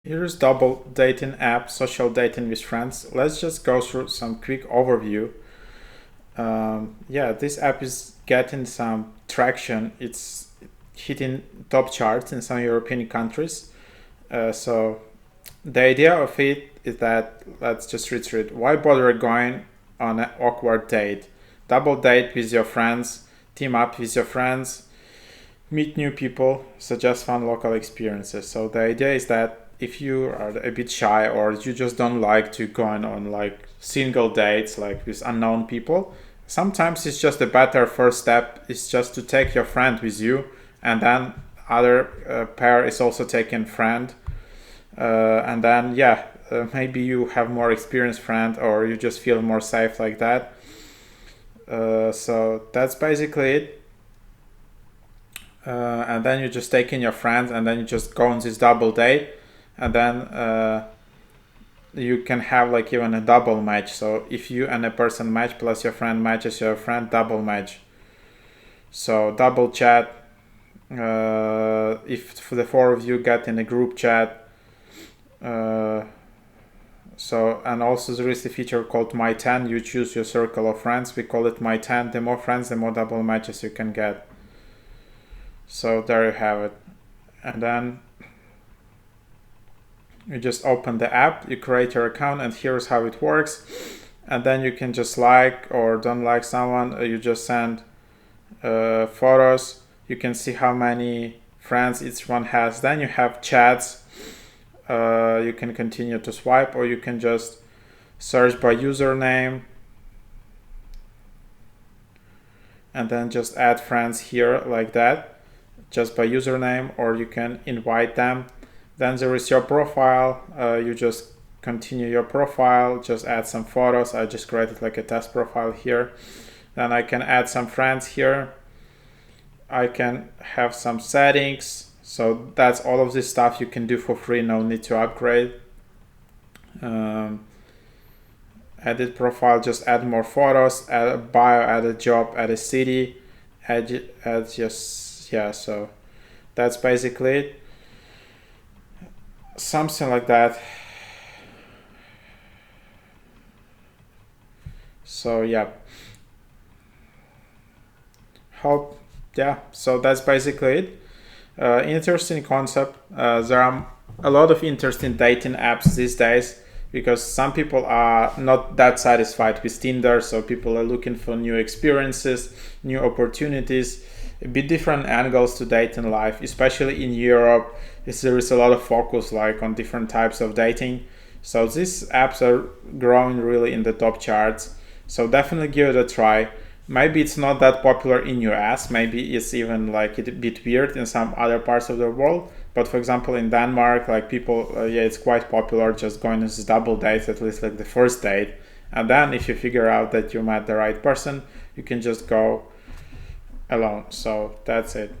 Here's Double Dating App, social dating with friends. Let's just go through some quick overview. Yeah, this app is getting some traction. It's hitting top charts in some European countries. So the idea of it is that, let's just read through it. Why bother going on an awkward date? Double date with your friends, team up with your friends, meet new people, suggest fun local experiences. So the idea is that if you are a bit shy or you just don't like to go on like single dates like with unknown people, sometimes it's just a better first step is just to take your friend with you, and then other pair is also taking friend, and then maybe you have more experienced friend or you just feel more safe like that. So that's basically it. And then you just take in your friends and then you just go on this double date, and then you can have like even a double match. So if you and a person match plus your friend matches your friend, double match. So double chat, if for the four of you get in a group chat. So, and also there is a feature called My 10. You choose your circle of friends. We call it My 10. The more friends, the more double matches you can get. So there you have it. And then you just open the app, you create your account, and here's how it works. And then you can just like or don't like someone. You just send photos. You can see how many friends each one has. Then you have chats. You can continue to swipe, or you can just search by username and then just add friends here like that, just by username, or you can invite them. Then there is your profile. You just continue your profile, just add some photos. I just created like a test profile here. Then I can add some friends here. I can have some settings. So that's all of this stuff you can do for free, no need to upgrade. Edit profile, just add more photos, add a bio, add a job, add a city, add just, yeah, so that's basically it. Something like that. So yeah, so that's basically it. Interesting concept. There are a lot of interesting dating apps these days because some people are not that satisfied with Tinder, so people are looking for new experiences, new opportunities, a bit different angles to dating life, especially in Europe. There is a lot of focus like on different types of dating. So these apps are growing really in the top charts. So definitely give it a try. Maybe it's not that popular in US. Maybe it's even like a bit weird in some other parts of the world. But for example, in Denmark, like people, it's quite popular just going on this double date, at least like the first date. And then if you figure out that you met the right person, you can just go alone. So that's it.